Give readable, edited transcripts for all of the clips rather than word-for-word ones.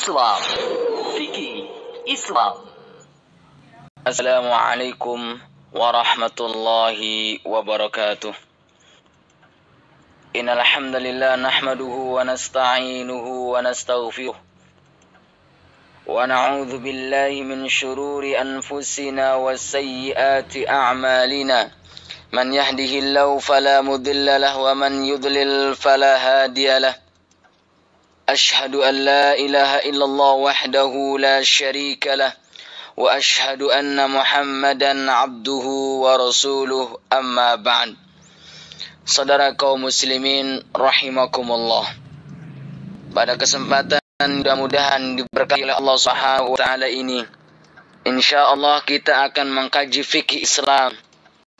Islam. Fikih Islam. Assalamualaikum warahmatullahi wabarakatuh. Innal hamdalillah nahmaduhu wa nasta'inuhu wa nastaghfiruh. Wa na'udzu billahi min shururi anfusina wa sayyiati a'malina. Man yahdihillahu fala mudilla lahu wa man yudlil fala hadiya lahu. Ashhadu an la ilaha illallah wahdahu la syarika lah wa ashhadu anna Muhammadan abduhu wa rasuluh, amma ba'd. Saudara kaum muslimin rahimakumullah. Pada kesempatan mudah-mudahan diberkahi oleh Allah Subhanahu wa taala ini, insyaallah kita akan mengkaji fikih Islam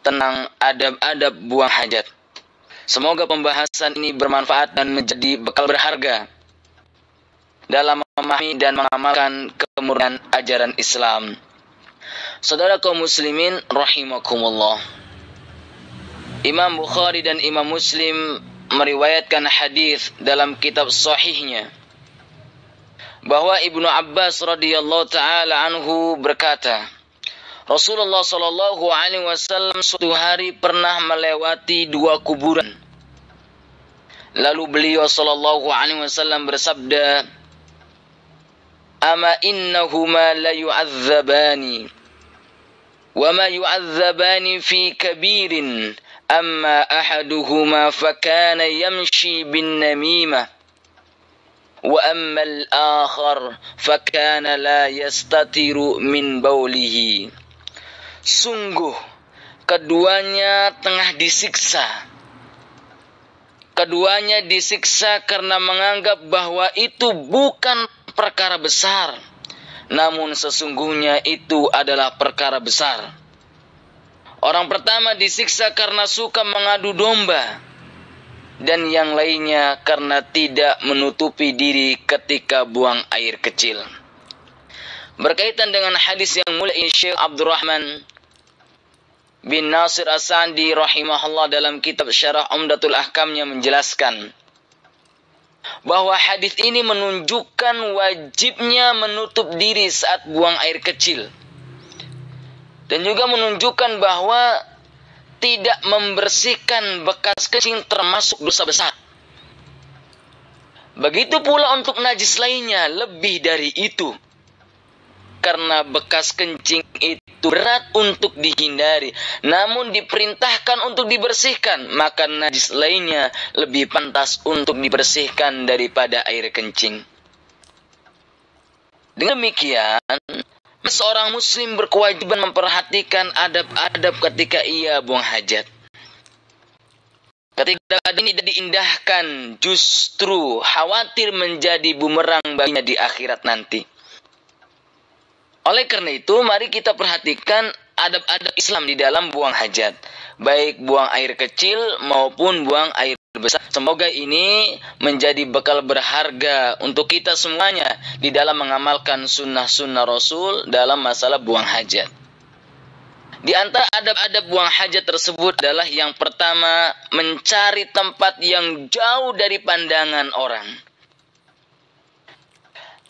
tentang adab-adab buang hajat. Semoga pembahasan ini bermanfaat dan menjadi bekal berharga dalam memahami dan mengamalkan kemurnian ajaran Islam. Saudara kaum muslimin rahimakumullah. Imam Bukhari dan Imam Muslim meriwayatkan hadis dalam kitab sahihnya bahwa Ibnu Abbas radhiyallahu taala anhu berkata, Rasulullah sallallahu alaihi wasallam suatu hari pernah melewati dua kuburan. Lalu beliau sallallahu alaihi wasallam bersabda, Ama innahuma la yu'adzabani wa ma yu'adzabani fi kabirin amma ahaduhuma fakana yamshi bin namimah wa amma al-akhar fakana la yastatiru min baulihi. Sungguh keduanya tengah disiksa. Keduanya disiksa karena menganggap bahwa itu bukan perkara besar, namun sesungguhnya itu adalah perkara besar. Orang pertama disiksa karena suka mengadu domba, dan yang lainnya karena tidak menutupi diri ketika buang air kecil. Berkaitan dengan hadis yang mulia, Syekh Abdurrahman bin Nasir As-Sa'di rahimahullah dalam kitab Syarah Umdatul Ahkamnya menjelaskan bahwa hadis ini menunjukkan wajibnya menutup diri saat buang air kecil, dan juga menunjukkan bahwa tidak membersihkan bekas kencing termasuk dosa besar. Begitu pula untuk najis lainnya, lebih dari itu, karena bekas kencing itu berat untuk dihindari, namun diperintahkan untuk dibersihkan, maka najis lainnya lebih pantas untuk dibersihkan daripada air kencing. Dengan demikian, seorang muslim berkewajiban memperhatikan adab-adab ketika ia buang hajat. Ketika ini tidak diindahkan, justru khawatir menjadi bumerang baginya di akhirat nanti. Oleh karena itu, mari kita perhatikan adab-adab Islam di dalam buang hajat, baik buang air kecil maupun buang air besar. Semoga ini menjadi bekal berharga untuk kita semuanya di dalam mengamalkan sunnah-sunnah Rasul dalam masalah buang hajat. Di antara adab-adab buang hajat tersebut adalah yang pertama, mencari tempat yang jauh dari pandangan orang.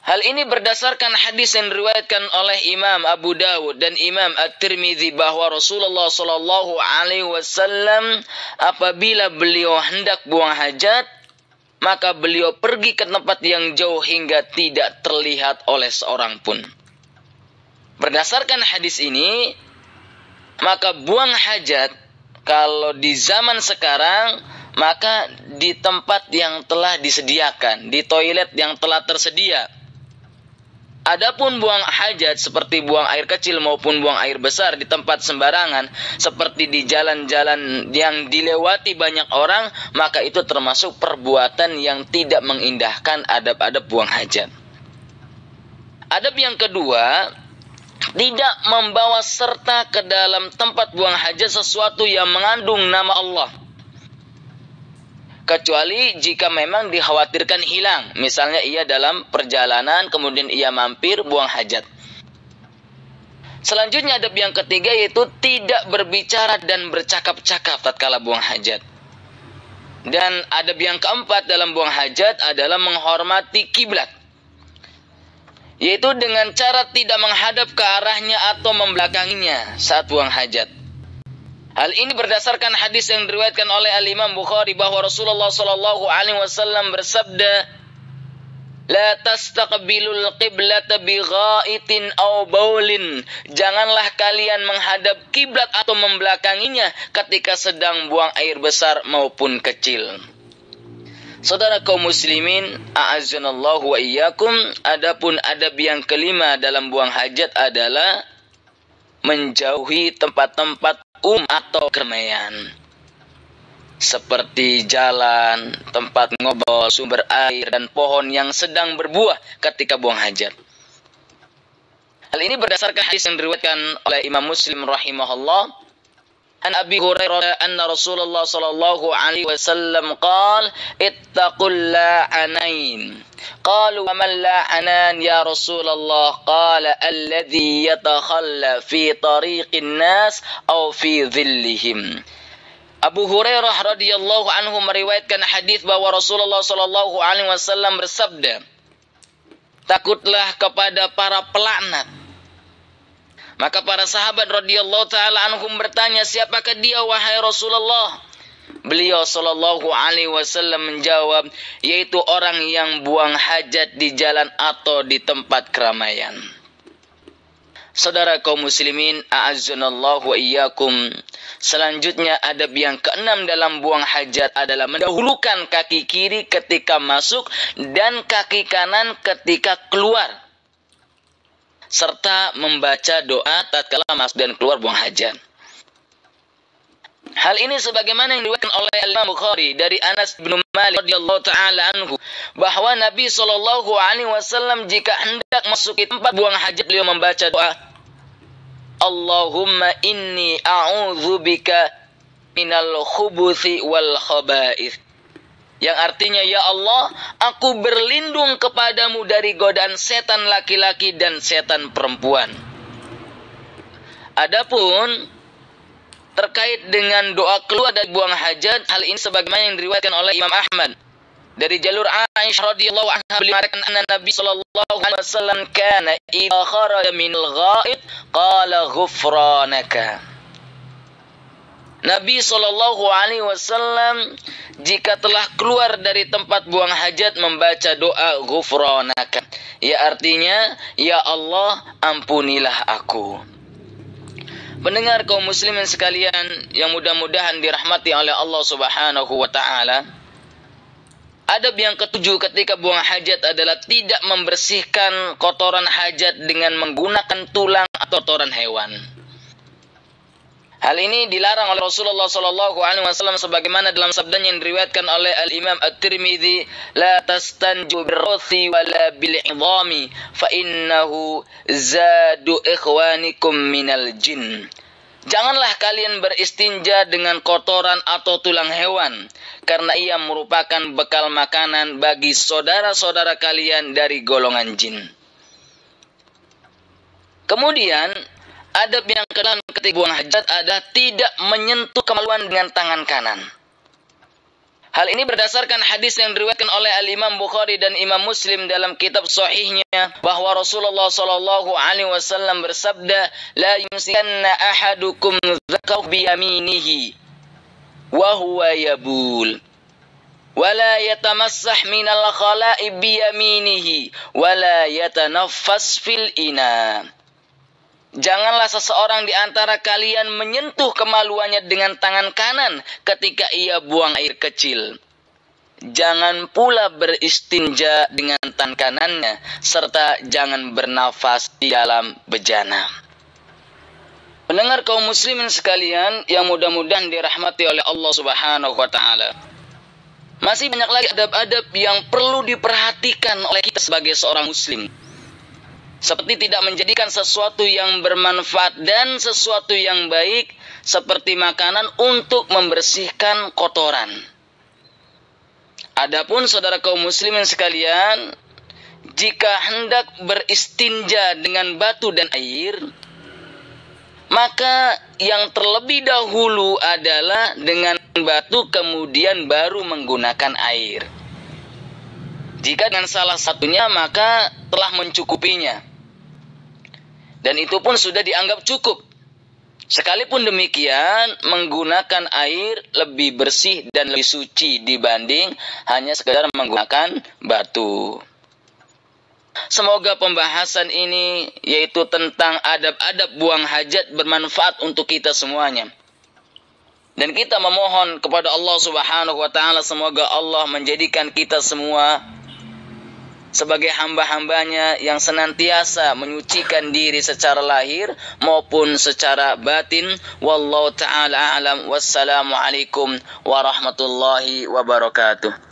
Hal ini berdasarkan hadis yang diriwayatkan oleh Imam Abu Dawud dan Imam At-Tirmidzi bahwa Rasulullah sallallahu alaihi wasallam apabila beliau hendak buang hajat, maka beliau pergi ke tempat yang jauh hingga tidak terlihat oleh seorang pun. Berdasarkan hadis ini, maka buang hajat kalau di zaman sekarang, maka di tempat yang telah disediakan, di toilet yang telah tersedia. Adapun buang hajat seperti buang air kecil maupun buang air besar di tempat sembarangan, seperti di jalan-jalan yang dilewati banyak orang, maka itu termasuk perbuatan yang tidak mengindahkan adab-adab buang hajat. Adab yang kedua, tidak membawa serta ke dalam tempat buang hajat sesuatu yang mengandung nama Allah, kecuali jika memang dikhawatirkan hilang. Misalnya ia dalam perjalanan kemudian ia mampir buang hajat. Selanjutnya adab yang ketiga yaitu tidak berbicara dan bercakap-cakap tatkala buang hajat. Dan adab yang keempat dalam buang hajat adalah menghormati kiblat. yaitu dengan cara tidak menghadap ke arahnya atau membelakanginya saat buang hajat. Hal ini berdasarkan hadis yang diriwayatkan oleh Al-Imam Bukhari bahwa Rasulullah sallallahu alaihi wasallam bersabda, "La tastaqbilul qiblata bi ghaitin aw baulin." Janganlah kalian menghadap kiblat atau membelakanginya ketika sedang buang air besar maupun kecil. Saudara kaum muslimin, a'azzanallahu wa iyyakum, adapun adab yang kelima dalam buang hajat adalah menjauhi tempat-tempat atau keramaian seperti jalan, tempat ngobrol, sumber air, dan pohon yang sedang berbuah ketika buang hajat. Hal ini berdasarkan hadis yang diriwayatkan oleh Imam Muslim rahimahullah, an Abi Hurairah anna Rasulullah sallallahu alaihi wasallam qala ittaqul la'anain. Qalu wa man la'anan ya Rasulullah? Qala alladhi yatakhalla fi tariqin nas aw fi dhillihim. Abu Hurairah radhiyallahu anhu meriwayatkan hadis bahwa Rasulullah sallallahu alaihi wasallam bersabda, "Takutlah kepada para pelaknat." Maka para sahabat radhiyallahu taala anhum bertanya, "Siapakah dia wahai Rasulullah?" Beliau sallallahu alaihi wasallam menjawab, yaitu orang yang buang hajat di jalan atau di tempat keramaian. Saudara kaum muslimin, a'azzanallahu wa iyyakum. Selanjutnya adab yang keenam dalam buang hajat adalah mendahulukan kaki kiri ketika masuk dan kaki kanan ketika keluar, serta membaca doa tatkala masuk dan keluar buang hajat. Hal ini sebagaimana yang diriwayatkan oleh Imam Bukhari dari Anas bin Malik radhiyallahu taala anhu bahwa Nabi sallallahu alaihi wasallam jika hendak masuk ke tempat buang hajat beliau membaca doa, "Allahumma inni a'udzubika minal khubuthi wal khaba'ith." Yang artinya, ya Allah, aku berlindung kepadamu dari godaan setan laki-laki dan setan perempuan. Adapun terkait dengan doa keluar dari buang hajat, hal ini sebagaimana yang diriwayatkan oleh Imam Ahmad dari jalur Aisyah radhiyallahu anha, beliau mengatakan anna Nabi sallallahu alaihi wasallam kana idza kharaja minal ghaid qala ghufranaka. Nabi sallallahu alaihi wasallam jika telah keluar dari tempat buang hajat membaca doa ghufranaka, ya artinya ya Allah ampunilah aku. Mendengar kaum muslimin sekalian yang mudah-mudahan dirahmati oleh Allah Subhanahu wa taala, adab yang ketujuh ketika buang hajat adalah tidak membersihkan kotoran hajat dengan menggunakan tulang atau kotoran hewan. Hal ini dilarang oleh Rasulullah sallallahu alaihi wasallam sebagaimana dalam sabdanya yang diriwayatkan oleh Al-Imam At-Tirmidzi, "La tastanju birruthi wala bil'idhami fa innahu zadu ikhwanikum minal jin." Janganlah kalian beristinja dengan kotoran atau tulang hewan, karena ia merupakan bekal makanan bagi saudara-saudara kalian dari golongan jin. Kemudian adab yang keenam ketika buang hajat adalah tidak menyentuh kemaluan dengan tangan kanan. Hal ini berdasarkan hadis yang diriwayatkan oleh Al-Imam Bukhari dan Imam Muslim dalam kitab sahihnya bahwa Rasulullah sallallahu alaihi wasallam bersabda, "La yumsikanna ahadukum dzakahu bi yaminihi wa huwa yabul. Wa la yatamassah minal khala'i bi yaminihi wa la yatanaffas fil ina." Janganlah seseorang di antara kalian menyentuh kemaluannya dengan tangan kanan ketika ia buang air kecil. Jangan pula beristinja dengan tangan kanannya, serta jangan bernafas di dalam bejana. Pendengar kaum muslimin sekalian yang mudah-mudahan dirahmati oleh Allah Subhanahu wa taala. Masih banyak lagi adab-adab yang perlu diperhatikan oleh kita sebagai seorang muslim. Seperti tidak menjadikan sesuatu yang bermanfaat dan sesuatu yang baik seperti makanan untuk membersihkan kotoran. Adapun saudara kaum muslimin sekalian, jika hendak beristinja dengan batu dan air, maka yang terlebih dahulu adalah dengan batu kemudian baru menggunakan air. Jika dengan salah satunya maka telah mencukupinya. Dan itu pun sudah dianggap cukup. Sekalipun demikian, menggunakan air lebih bersih dan lebih suci dibanding hanya sekedar menggunakan batu. Semoga pembahasan ini, yaitu tentang adab-adab buang hajat, bermanfaat untuk kita semuanya. Dan kita memohon kepada Allah Subhanahu wa Ta'ala, semoga Allah menjadikan kita semua sebagai hamba-hambanya yang senantiasa menyucikan diri secara lahir maupun secara batin. Wallahu ta'ala a'lam. Wassalamualaikum warahmatullahi wabarakatuh.